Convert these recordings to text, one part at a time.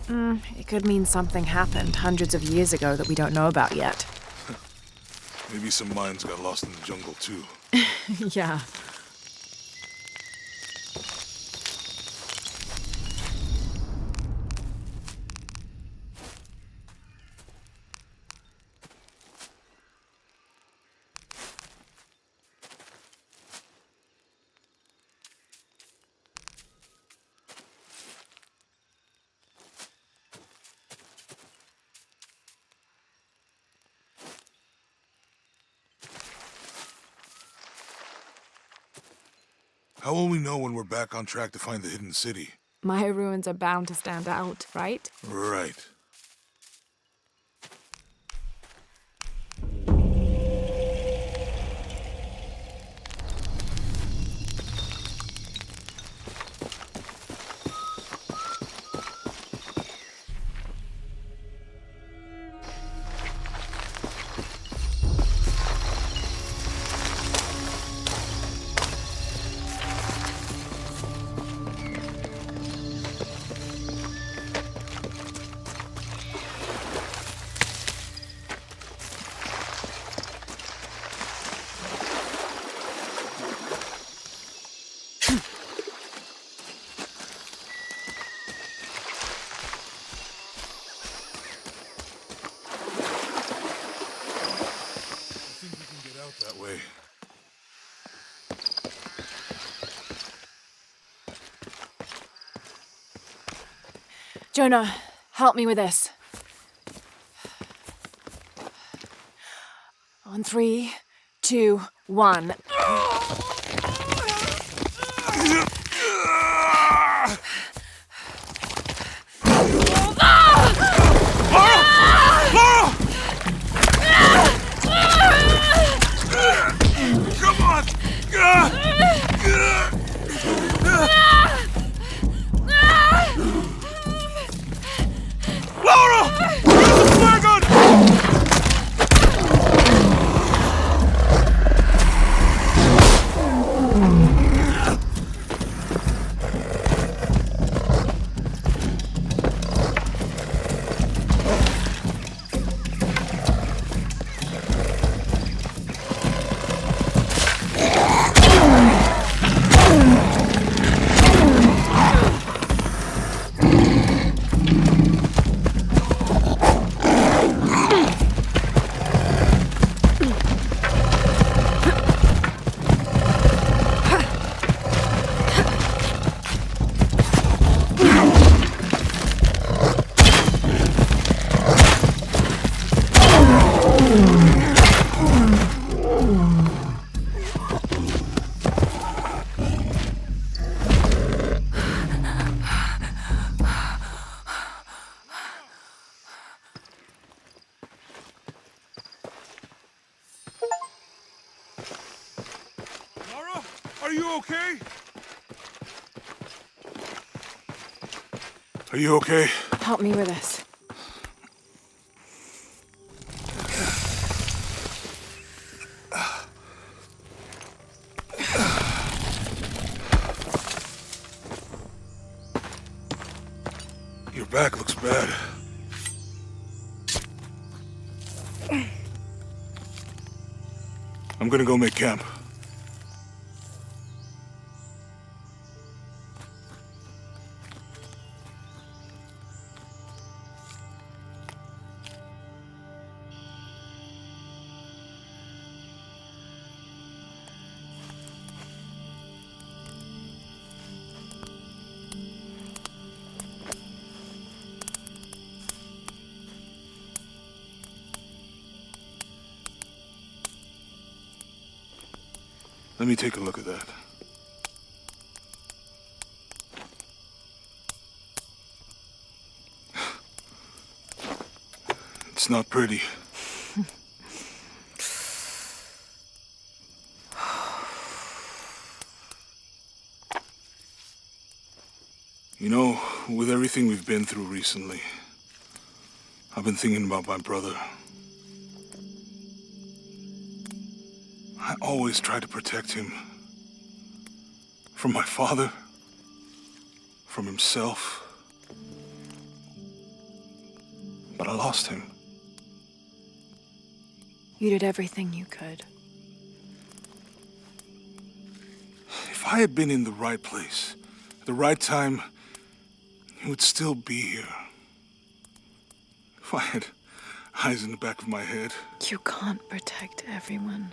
It could mean something happened hundreds of years ago that we don't know about yet. Maybe some minds got lost in the jungle, too. Yeah. How will we know when we're back on track to find the hidden city? Maya ruins are bound to stand out, right? Right. That way. Jonah, help me with this. On 3, 2, 1. Are you okay? Are you okay? Help me with this. Your back looks bad. I'm gonna go make camp. Let me take a look at that. It's not pretty. You know, with everything we've been through recently, I've been thinking about my brother. I always try to protect him. From my father. From himself. but I lost him. You did everything you could. If I had been in the right place, at the right time, he would still be here. If I had eyes in the back of my head. You can't protect everyone.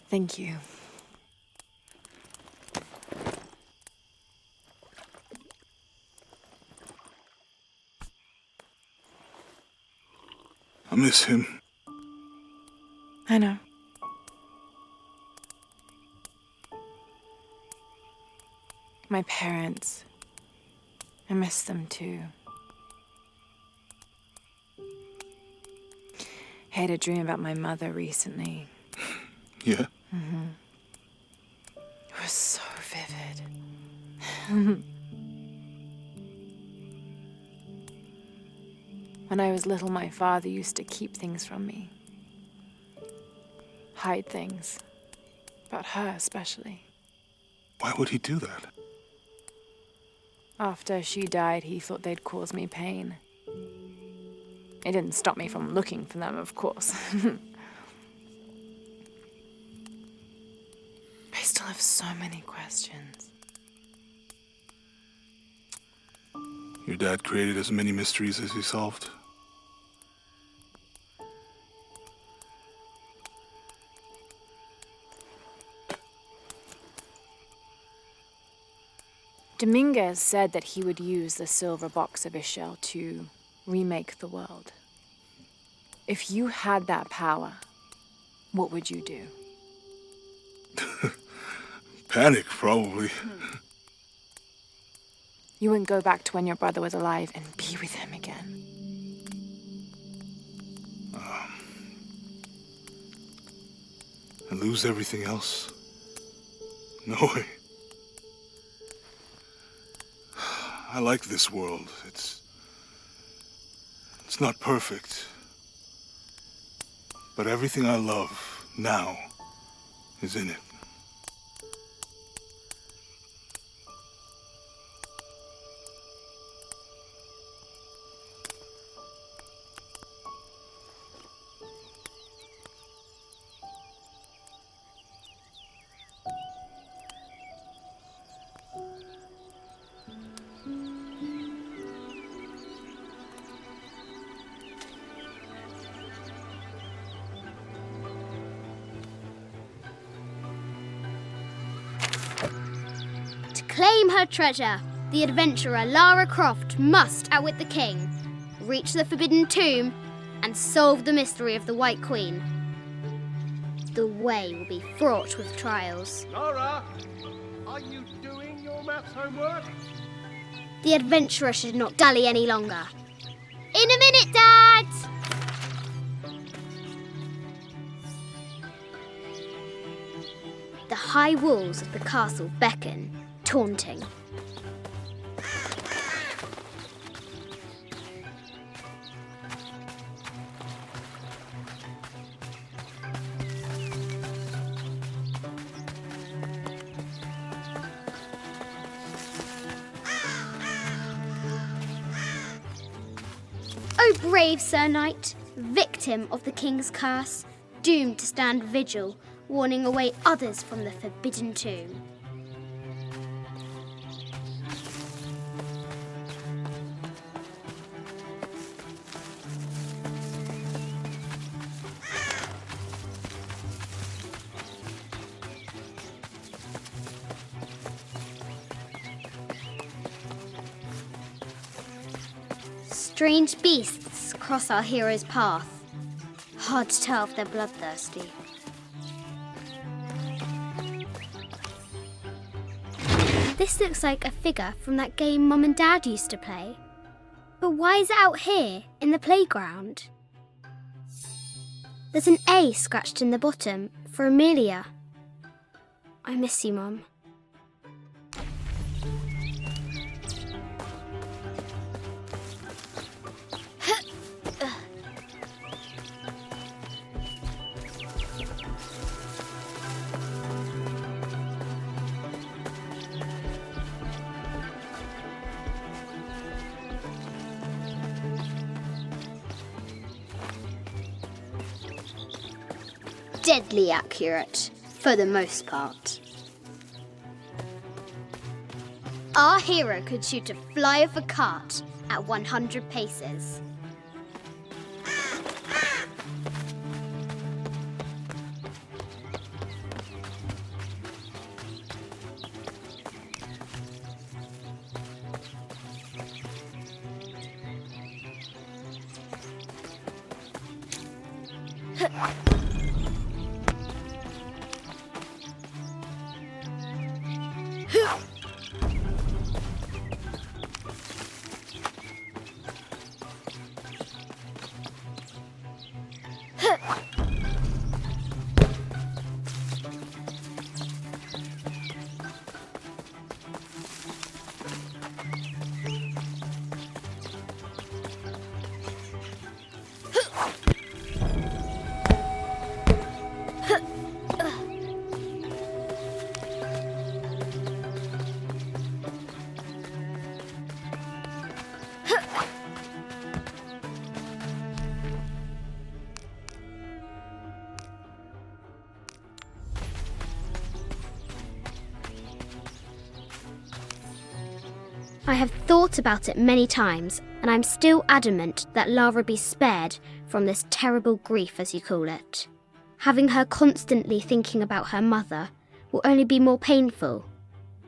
Thank you. I miss him. I know. My parents. I miss them too. I had a dream about my mother recently. Yeah? It was so vivid. When I was little, my father used to keep things from me. Hide things. About her, especially. Why would he do that? After she died, he thought they'd cause me pain. It didn't stop me from looking for them, of course. I still have so many questions. Your dad created as many mysteries as he solved. Dominguez said that he would use the silver box of Ishel to remake the world. If you had that power, what would you do? Panic, probably. You wouldn't go back to when your brother was alive and be with him again. And lose everything else? No way. I like this world. It's not perfect. But everything I love now is in it. Claim her treasure. The adventurer Lara Croft must outwit the king, reach the forbidden tomb, and solve the mystery of the White Queen. The way will be fraught with trials. Lara, are you doing your maths homework? The adventurer should not dally any longer. In a minute, Dad! The high walls of the castle beckon, taunting. O brave Sir Knight, victim of the king's curse, doomed to stand vigil, warning away others from the forbidden tomb. Strange beasts cross our hero's path. Hard to tell if they're bloodthirsty. This looks like a figure from that game Mum and Dad used to play. But why is it out here, in the playground? There's an A scratched in the bottom for Amelia. I miss you, Mum. deadly accurate, for the most part. Our hero could shoot a fly of a cart at 100 paces. I have thought about it many times, and I'm still adamant that Lara be spared from this terrible grief, as you call it. Having her constantly thinking about her mother will only be more painful.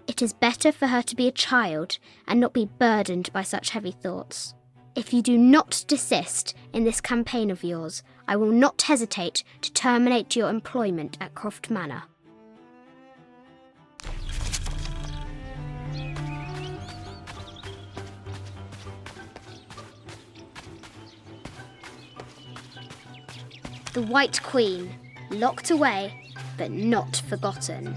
It is better for her to be a child and not be burdened by such heavy thoughts. If you do not desist in this campaign of yours, I will not hesitate to terminate your employment at Croft Manor. The White Queen, locked away, but not forgotten.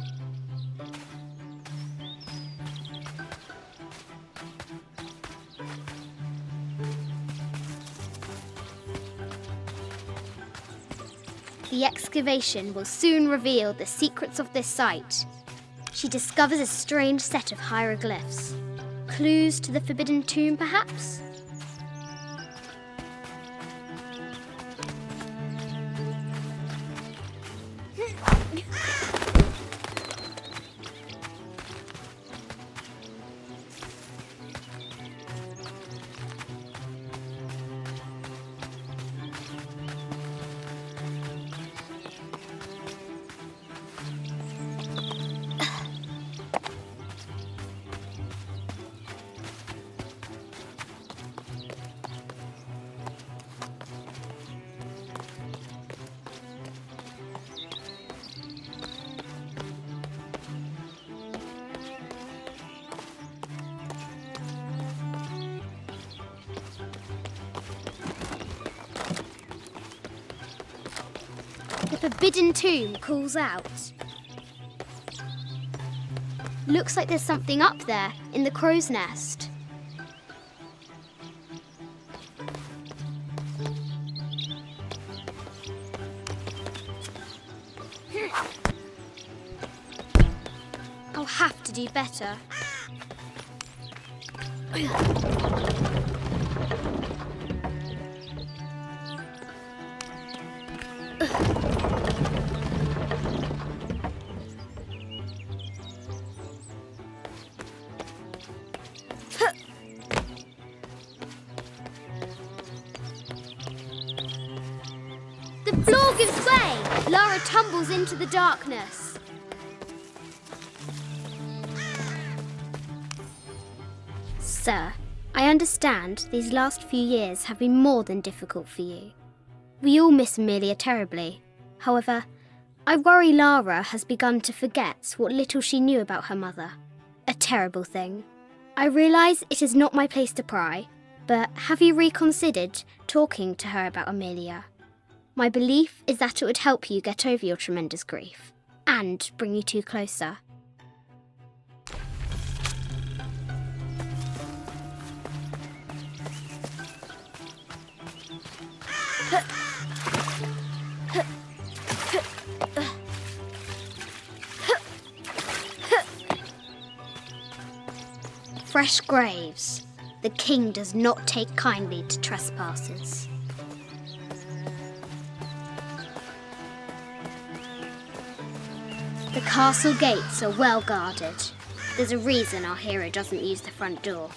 The excavation will soon reveal the secrets of this site. She discovers a strange set of hieroglyphs. Clues to the Forbidden Tomb, perhaps? The Forbidden Tomb calls out. Looks like there's something up there in the crow's nest. I'll have to do better. The floor gives way! Lara tumbles into the darkness. Sir, I understand these last few years have been more than difficult for you. We all miss Amelia terribly. However, I worry Lara has begun to forget what little she knew about her mother. A terrible thing. I realise it is not my place to pry, but have you reconsidered talking to her about Amelia? My belief is that it would help you get over your tremendous grief and bring you two closer. Fresh graves. The king does not take kindly to trespassers. The castle gates are well guarded. There's a reason our hero doesn't use the front door.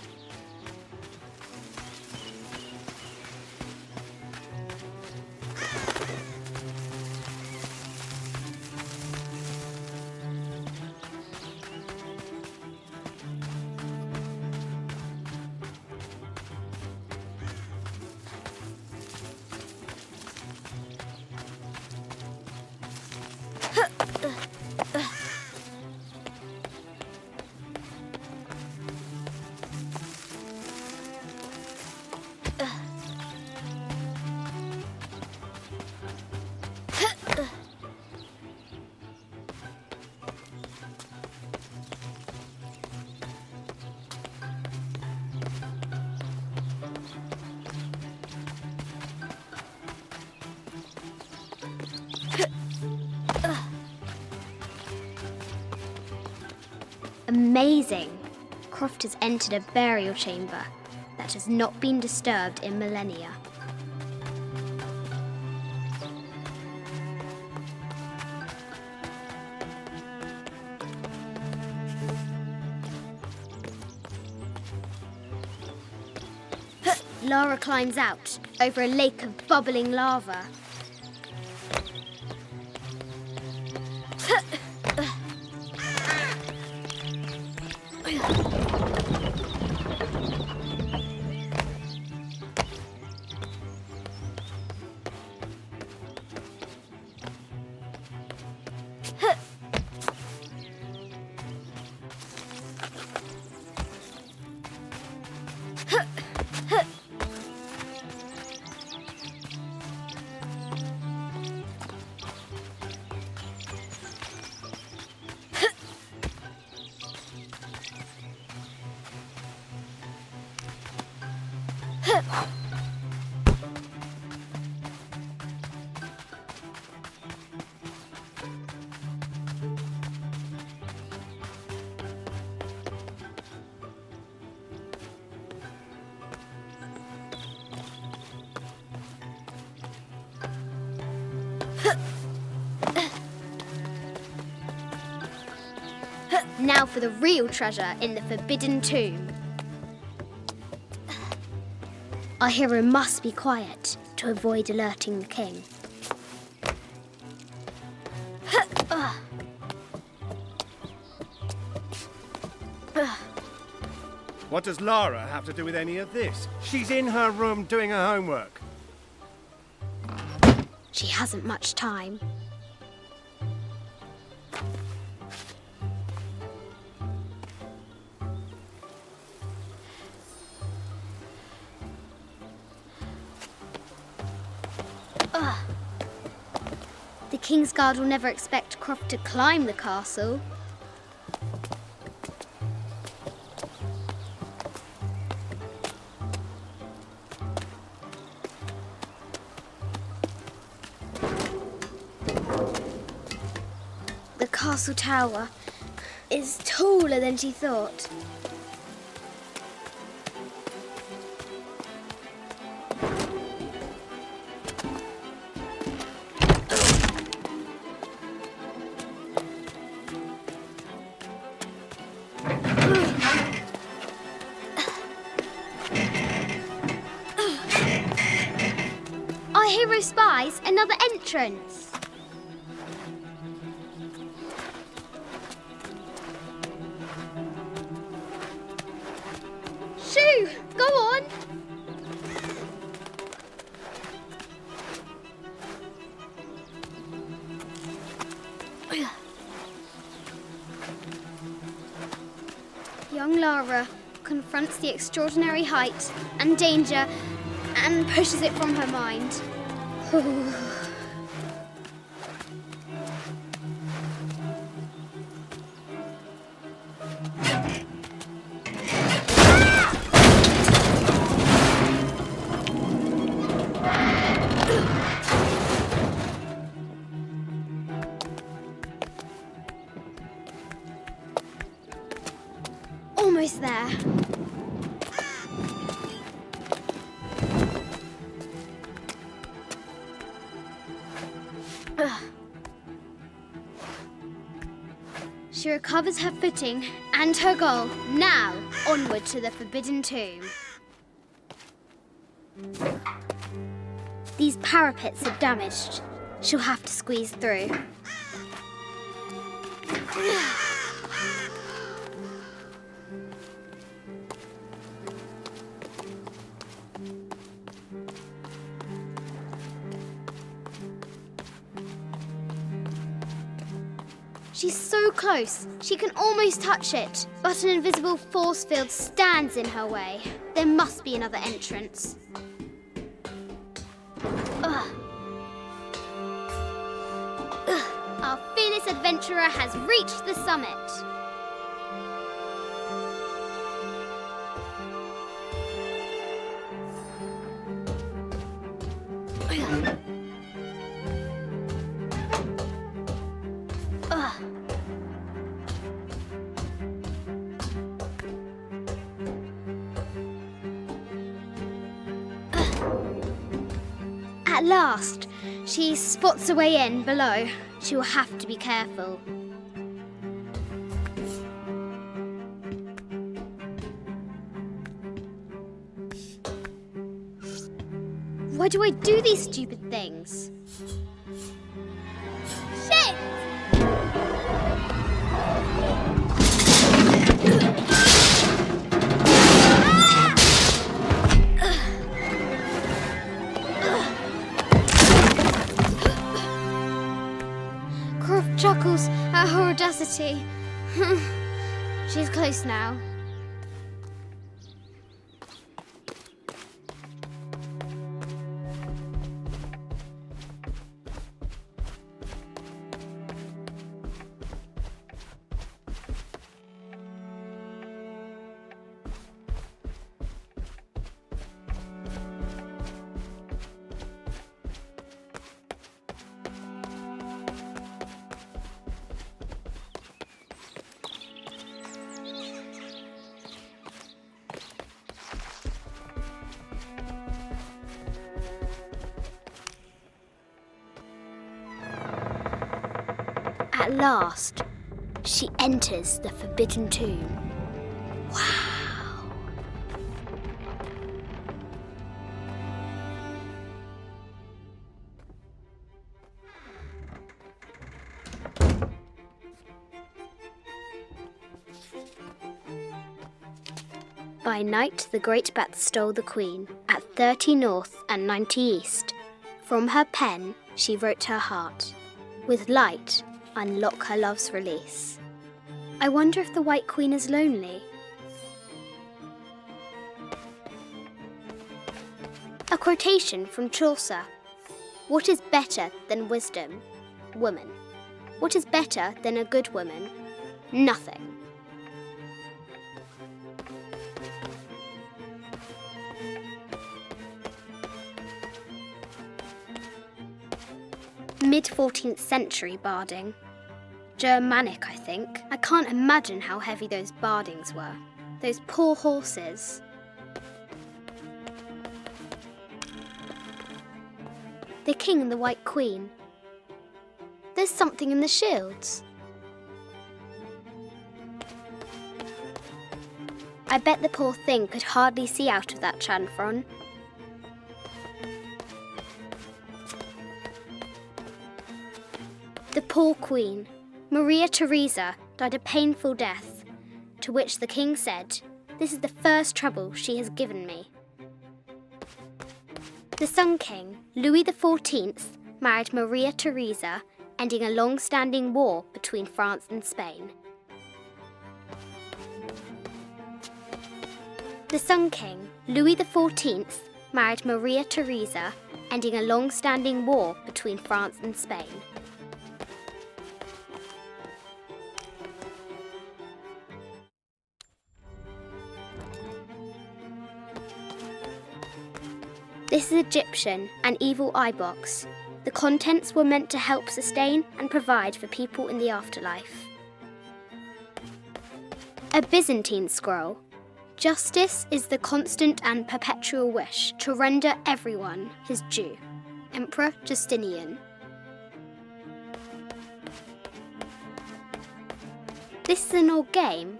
Amazing! Croft has entered a burial chamber that has not been disturbed in millennia. Lara climbs out over a lake of bubbling lava. Now for the real treasure in the Forbidden Tomb. Our hero must be quiet to avoid alerting the king. What does Lara have to do with any of this? She's in her room doing her homework. She hasn't much time. The King's Guard will never expect Croft to climb the castle. The castle tower is taller than she thought. Our hero spies another entrance. Shoo! Go on! Young Lara confronts the extraordinary height and danger and pushes it from her mind. Almost there. She recovers her footing and her goal. Now, onward to the Forbidden Tomb. These parapets are damaged. She'll have to squeeze through. She's so close, she can almost touch it, but an invisible force field stands in her way. There must be another entrance. Our fearless adventurer has reached the summit. At last, she spots a way in below. She will have to be careful. Why do I do these stupid things? Shit! Croft chuckles at her audacity. She's close now. At last, she enters the Forbidden Tomb. Wow! By night, the great bat stole the queen at 30 north and 90 east. From her pen, she wrote her heart. With light, unlock her love's release. I wonder if the White Queen is lonely. A quotation from Chaucer. What is better than wisdom? Woman. What is better than a good woman? Nothing. Mid-14th century barding. Germanic, I think. I can't imagine how heavy those bardings were. Those poor horses. The king and the White Queen. There's something in the shields. I bet the poor thing could hardly see out of that chanfron. The poor queen, Maria Theresa, died a painful death, to which the king said, "This is the first trouble she has given me." The Sun King, Louis XIV, married Maria Theresa, ending a long-standing war between France and Spain. The Sun King, Louis XIV, married Maria Theresa, ending a long-standing war between France and Spain. This is Egyptian, an evil eye box. The contents were meant to help sustain and provide for people in the afterlife. A Byzantine scroll. Justice is the constant and perpetual wish to render everyone his due. Emperor Justinian. This is an old game.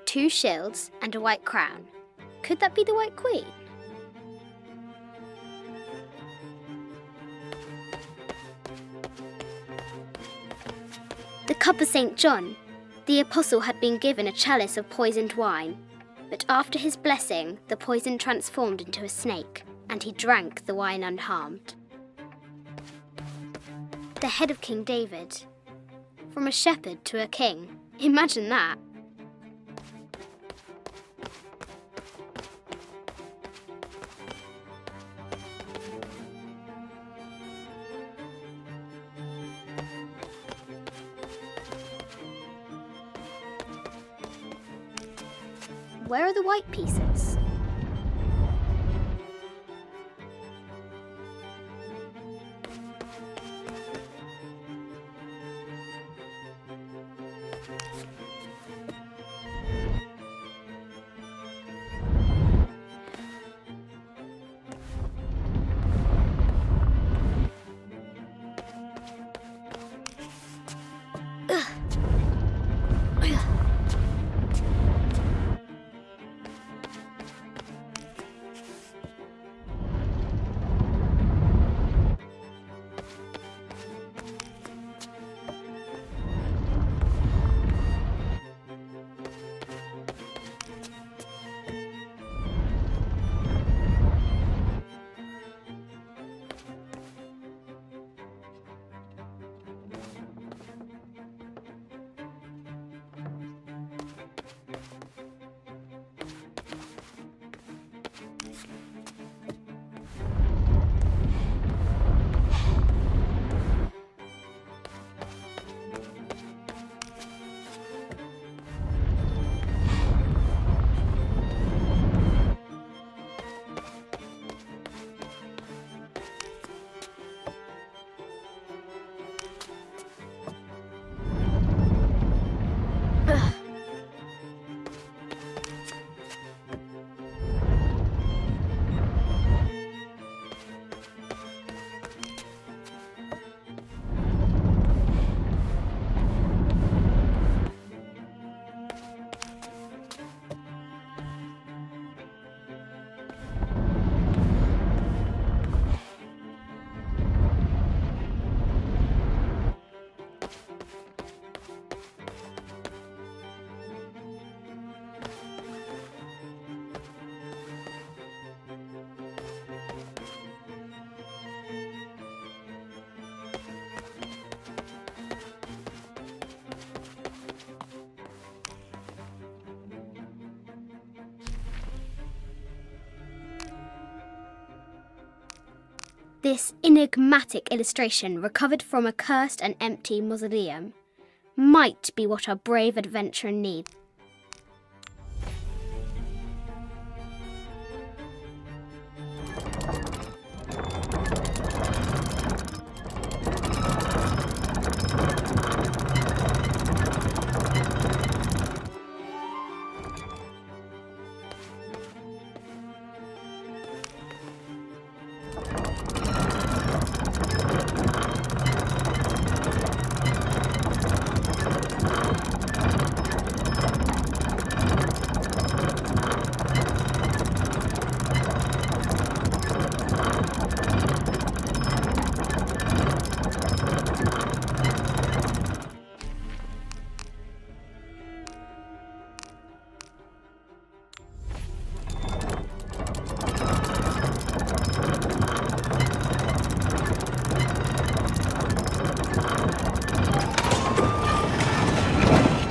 2 shields and a white crown. Could that be the White Queen? The cup of St. John. The apostle had been given a chalice of poisoned wine, but after his blessing, the poison transformed into a snake, and he drank the wine unharmed. The head of King David. From a shepherd to a king. Imagine that. Where are the white pieces? This enigmatic illustration, recovered from a cursed and empty mausoleum, might be what our brave adventurer needs.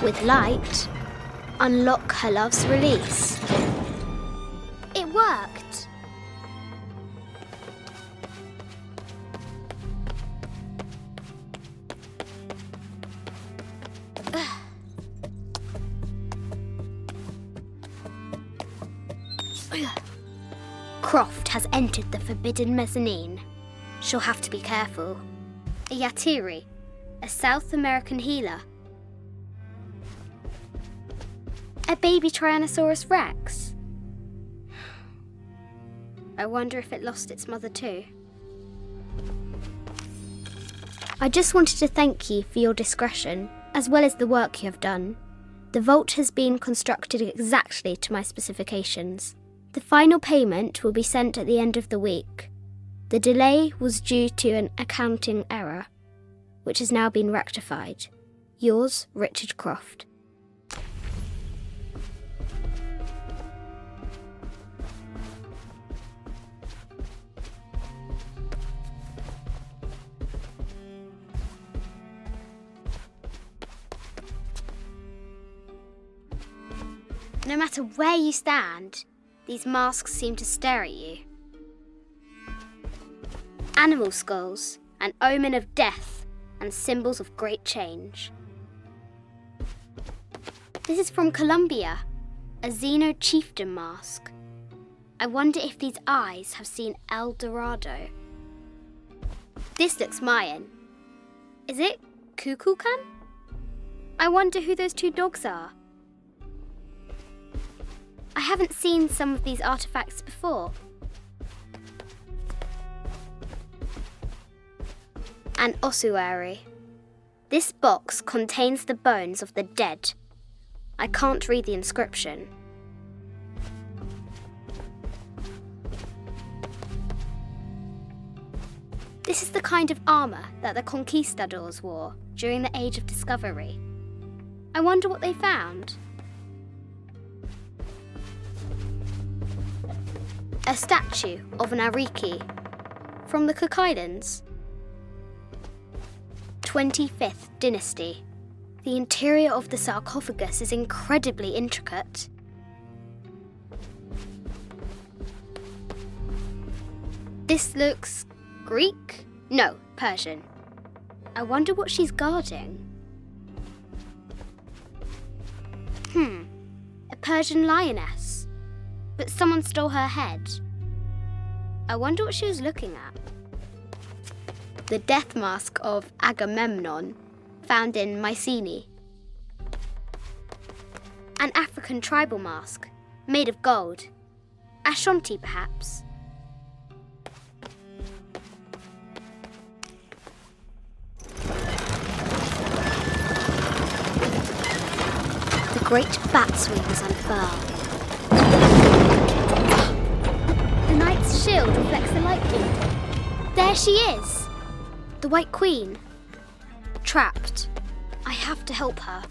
With light, unlock her love's release. It worked. Croft has entered the forbidden mezzanine. She'll have to be careful. A Yatiri, a South American healer. A baby Tyrannosaurus Rex. I wonder if it lost its mother too. I just wanted to thank you for your discretion, as well as the work you have done. The vault has been constructed exactly to my specifications. The final payment will be sent at the end of the week. The delay was due to an accounting error, which has now been rectified. Yours, Richard Croft. No matter where you stand, these masks seem to stare at you. Animal skulls, an omen of death and symbols of great change. This is from Colombia, a Xeno chieftain mask. I wonder if these eyes have seen El Dorado. This looks Mayan. Is it Kukulkan? I wonder who those two dogs are. I haven't seen some of these artifacts before. An ossuary. This box contains the bones of the dead. I can't read the inscription. This is the kind of armour that the conquistadors wore during the Age of Discovery. I wonder what they found. A statue of an Ariki from the Cook Islands. 25th Dynasty. The interior of the sarcophagus is incredibly intricate. This looks Greek? No, Persian. I wonder what she's guarding. A Persian lioness. But someone stole her head. I wonder what she was looking at. The death mask of Agamemnon, found in Mycenae. An African tribal mask, made of gold. Ashanti, perhaps. The great bat's wings unfurl. The knight's shield reflects the lightning. There she is! The White Queen. Trapped. I have to help her.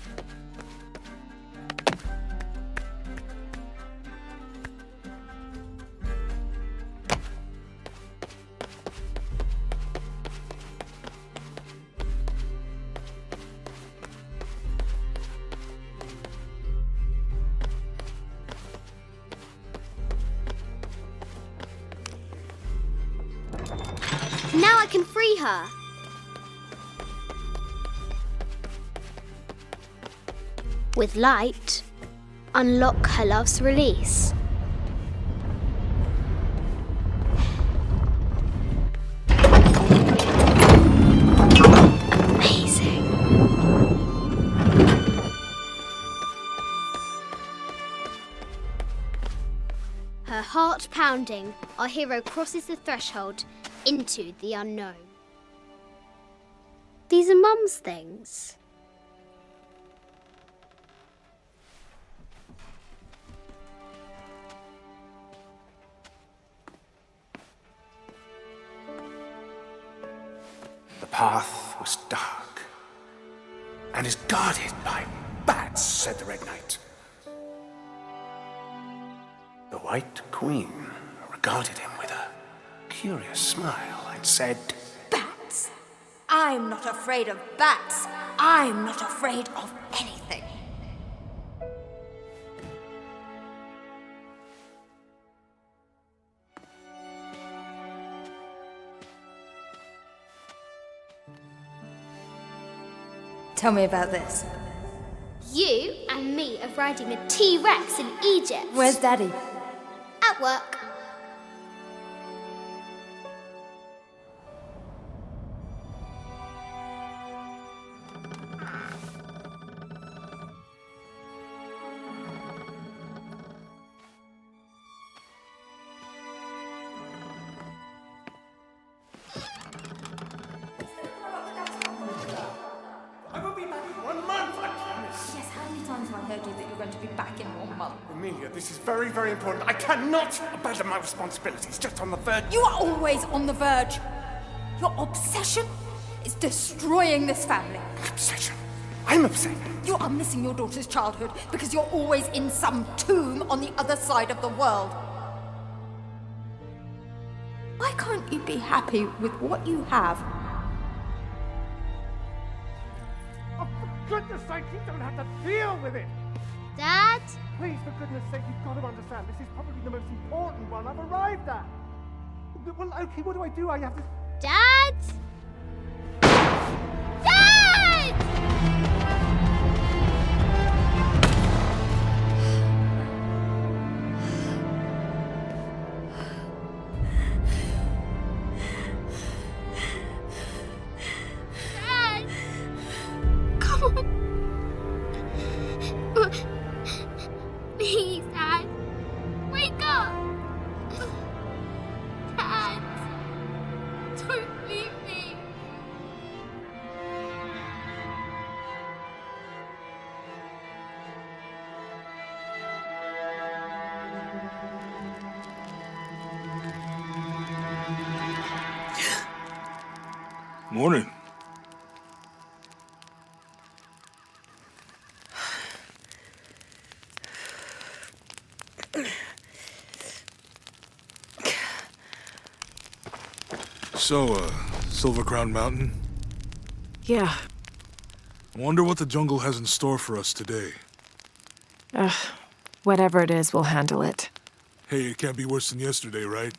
Now I can free her. With light, unlock her love's release. Amazing. Her heart pounding, our hero crosses the threshold into the unknown. These are Mum's things. The path was dark and is guarded by bats, said the Red Knight. The White Queen regarded him with a curious smile and said, Bats! I'm not afraid of bats. I'm not afraid of anything. Tell me about this. You and me are riding a T-Rex in Egypt. Where's Daddy? At work. I will be back in 1 month, I promise. Yes, how many times have I heard Amelia, this is very, very important. I cannot abandon my responsibilities just on the verge. You are always on the verge. Your obsession is destroying this family. Obsession. I'm upset. You are missing your daughter's childhood because you're always in some tomb on the other side of the world. Why can't you be happy with what you have? Oh, for goodness sake, you don't have to deal with it! Dad? Please, for goodness sake, you've got to understand, this is probably the most important one I've arrived at. Well, okay, what do? I have to... Dad? Dad! Dad! Come on. Please, Dad. Wake up. Dad. Don't leave me. Morning. So, Silver Crown Mountain? Yeah. I wonder what the jungle has in store for us today. Whatever it is, we'll handle it. Hey, it can't be worse than yesterday, right?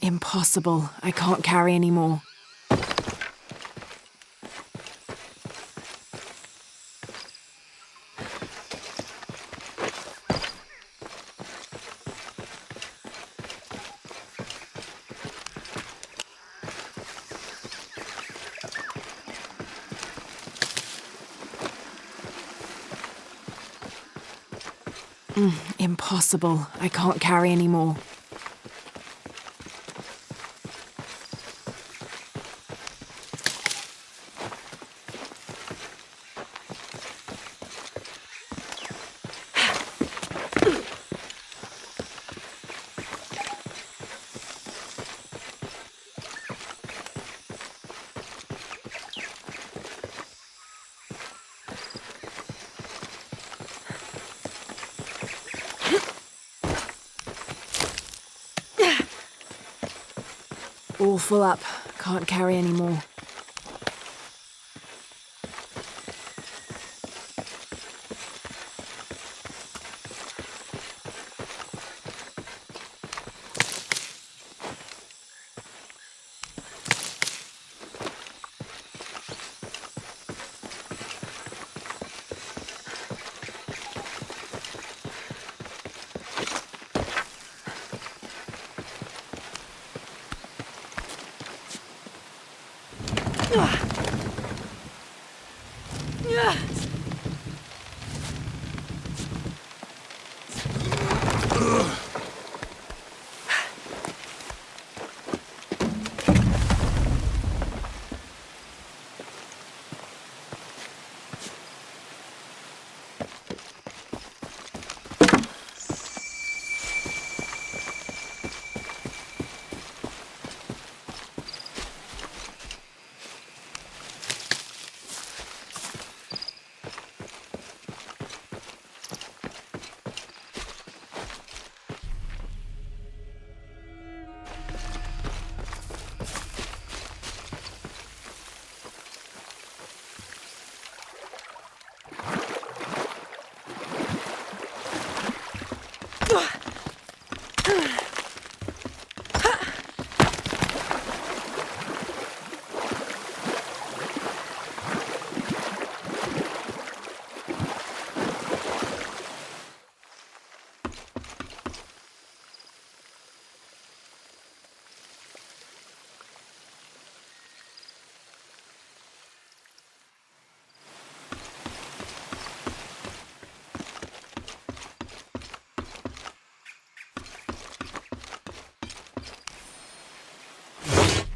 Impossible. I can't carry anymore. Impossible. I can't carry anymore. All full up. Can't carry anymore.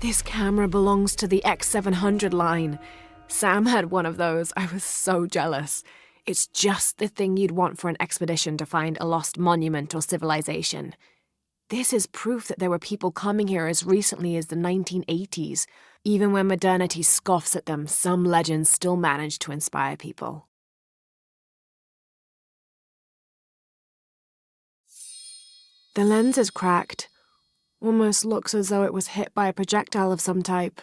This camera belongs to the X700 line. Sam had one of those. I was so jealous. It's just the thing you'd want for an expedition to find a lost monument or civilization. This is proof that there were people coming here as recently as the 1980s. Even when modernity scoffs at them, some legends still manage to inspire people. The lens is cracked. Almost looks as though it was hit by a projectile of some type.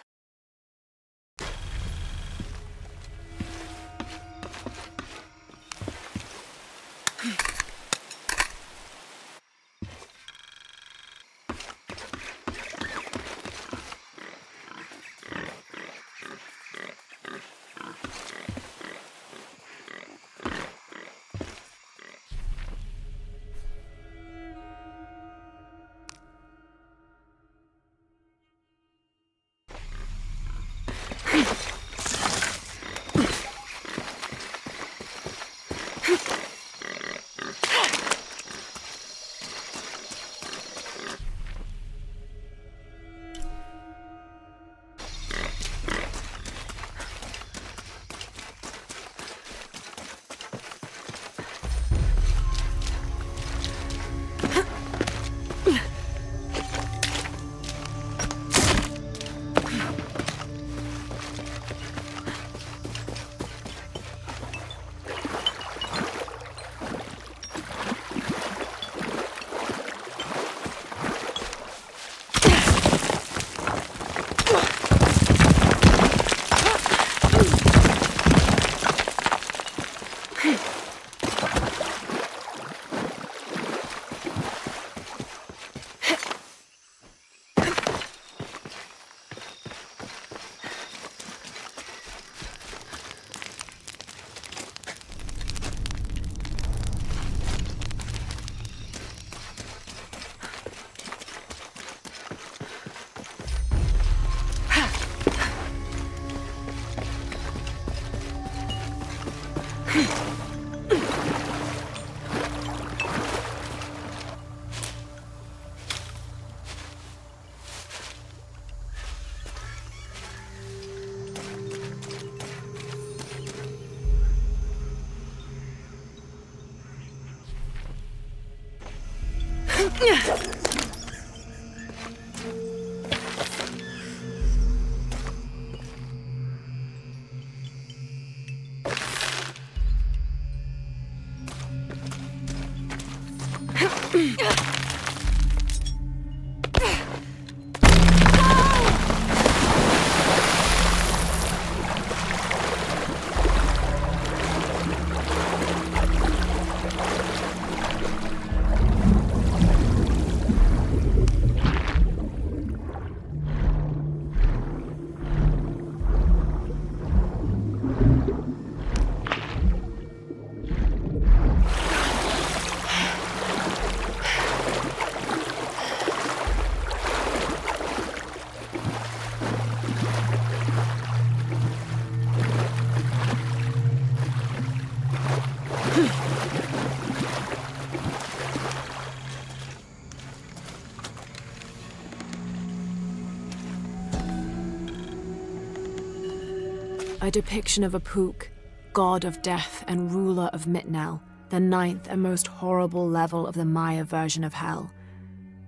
A depiction of Apuk, god of death and ruler of Mitnel, the ninth and most horrible level of the Maya version of hell.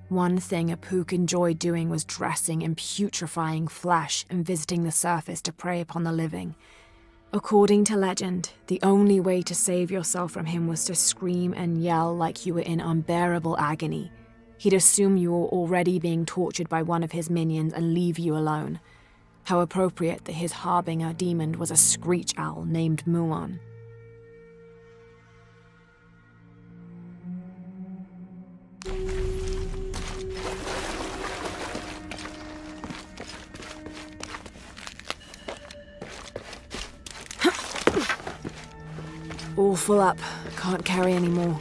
One thing Apuk enjoyed doing was dressing in putrefying flesh and visiting the surface to prey upon the living. According to legend, the only way to save yourself from him was to scream and yell like you were in unbearable agony. He'd assume you were already being tortured by one of his minions and leave you alone. How appropriate that his harbinger demon was a screech owl named Muon. All full up. Can't carry any more.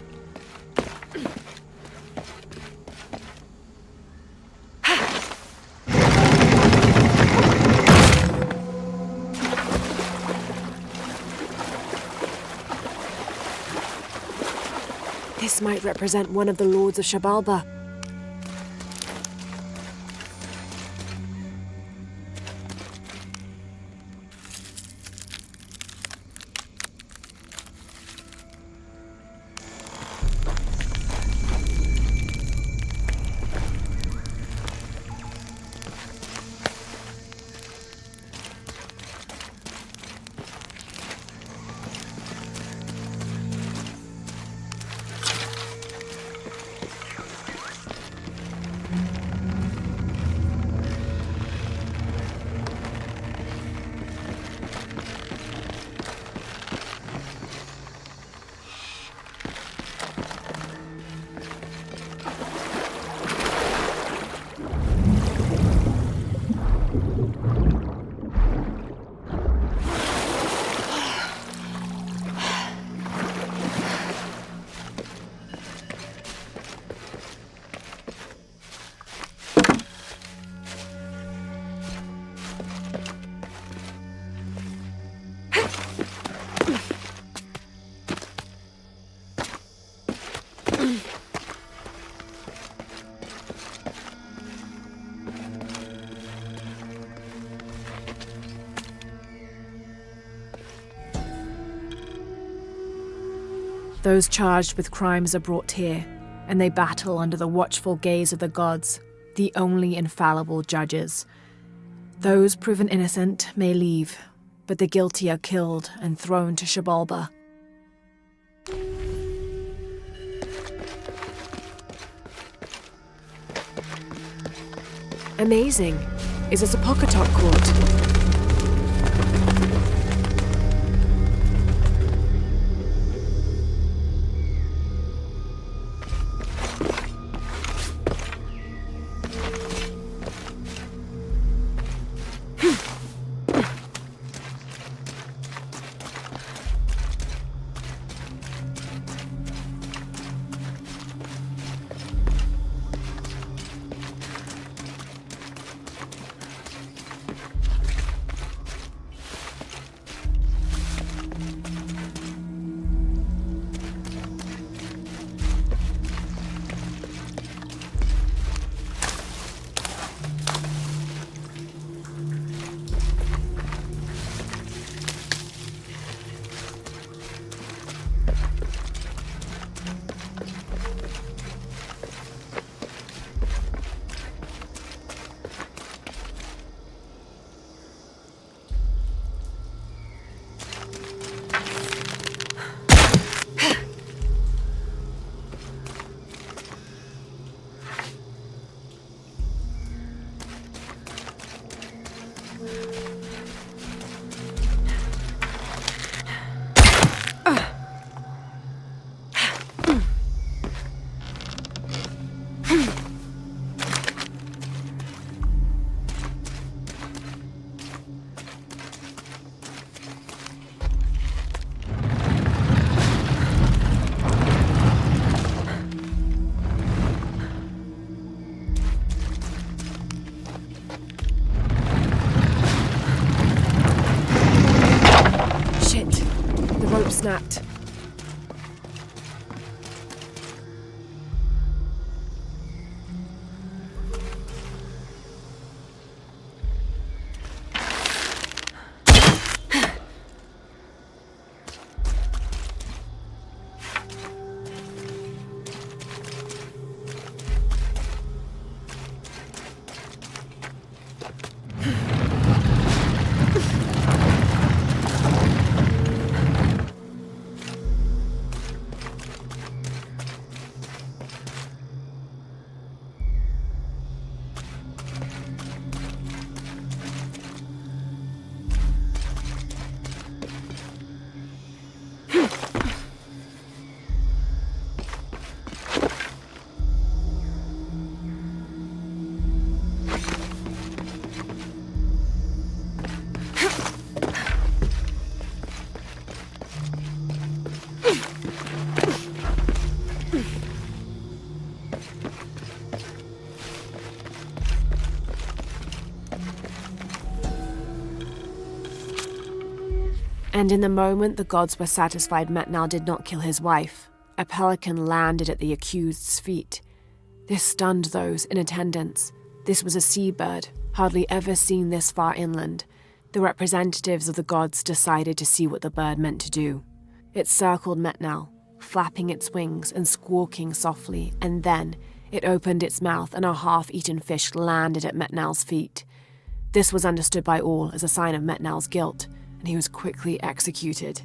This might represent one of the lords of Shabalba. Those charged with crimes are brought here, and they battle under the watchful gaze of the gods, the only infallible judges. Those proven innocent may leave, but the guilty are killed and thrown to Shabalba. Amazing. Is this a Pocketot court? snapped. And in the moment the gods were satisfied Metnal did not kill his wife, a pelican landed at the accused's feet. This stunned those in attendance. This was a seabird, hardly ever seen this far inland. The representatives of the gods decided to see what the bird meant to do. It circled Metnal, flapping its wings and squawking softly, and then it opened its mouth and a half-eaten fish landed at Metnal's feet. This was understood by all as a sign of Metnal's guilt, and he was quickly executed.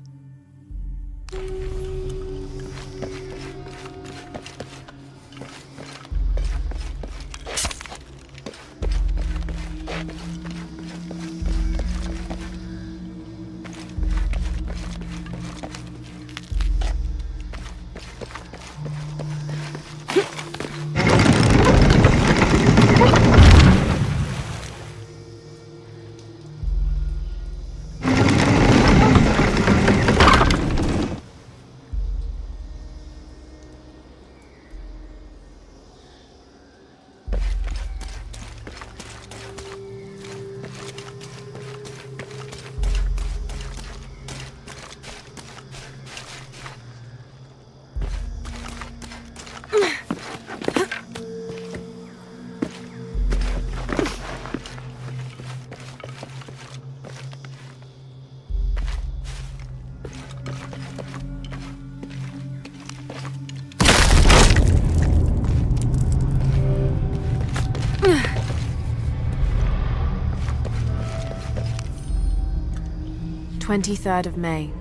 of May.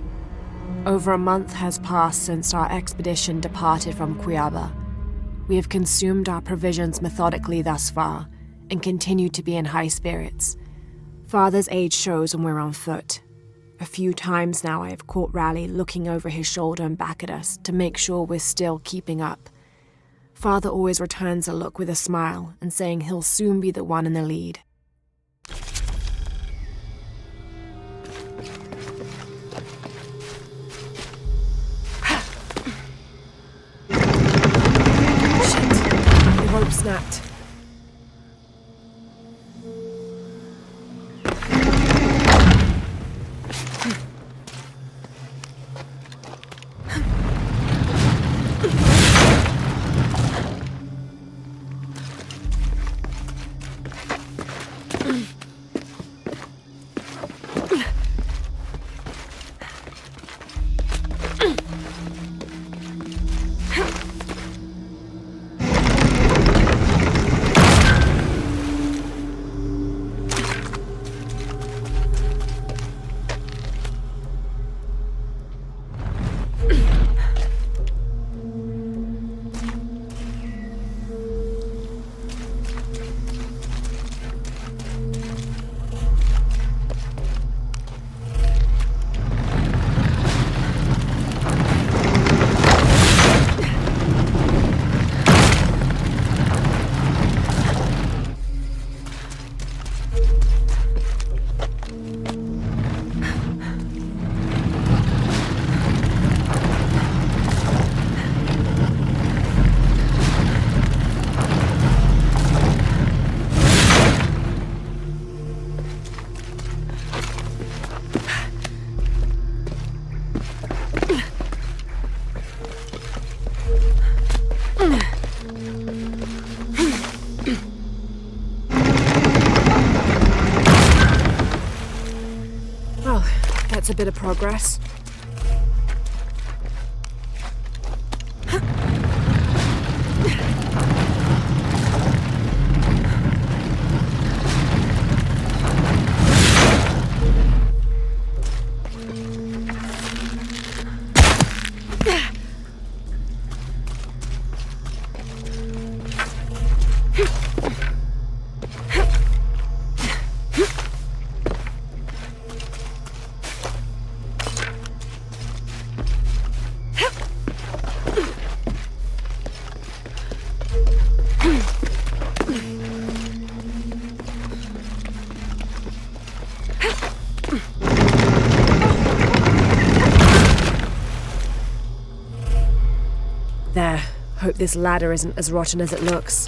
Over a month has passed since our expedition departed from Cuiaba. We have consumed our provisions methodically thus far, and continue to be in high spirits. Father's age shows when we're on foot. A few times now I have caught Raleigh looking over his shoulder and back at us to make sure we're still keeping up. Father always returns a look with a smile and saying he'll soon be the one in the lead. Rope snapped. Well, that's a bit of progress. There. Hope this ladder isn't as rotten as it looks.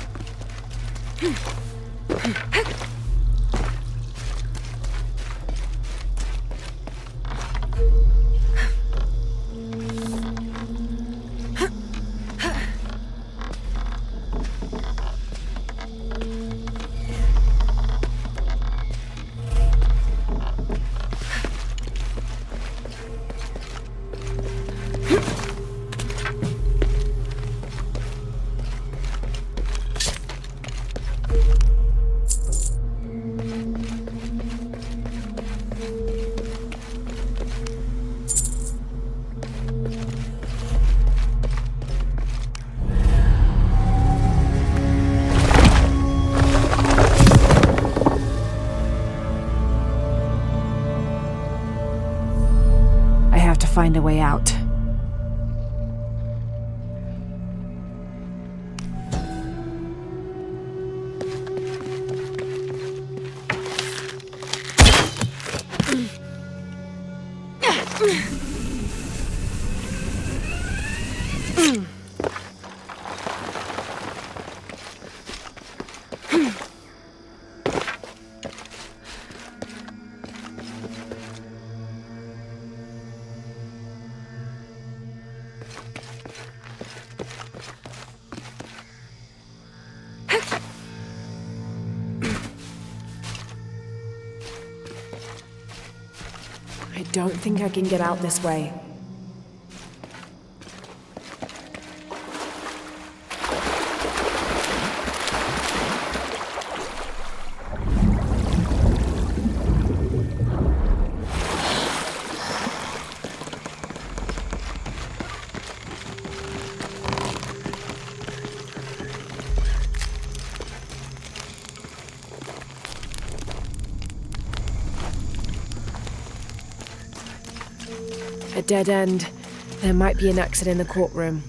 Find a way out. I don't think I can get out this way. A dead end. There might be an exit in the courtroom.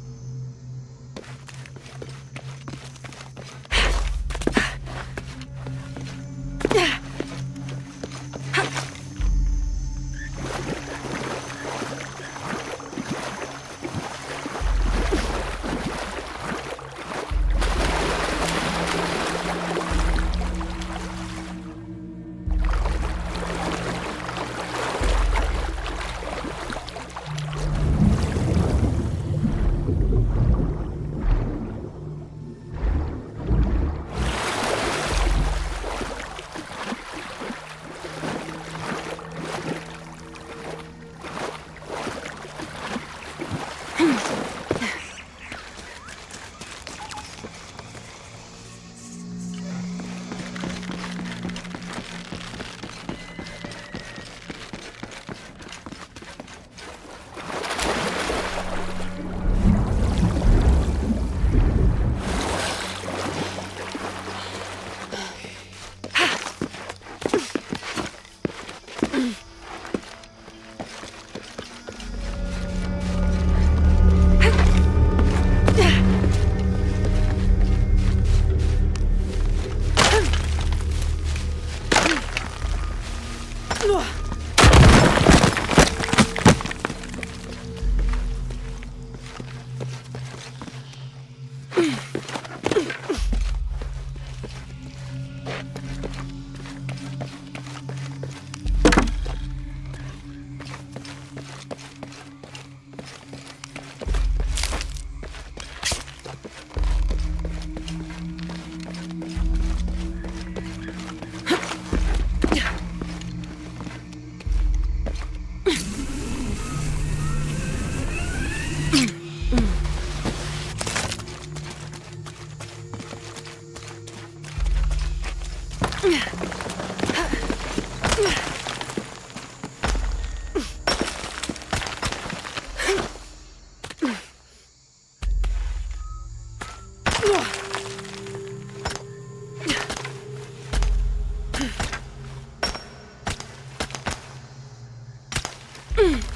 Mm.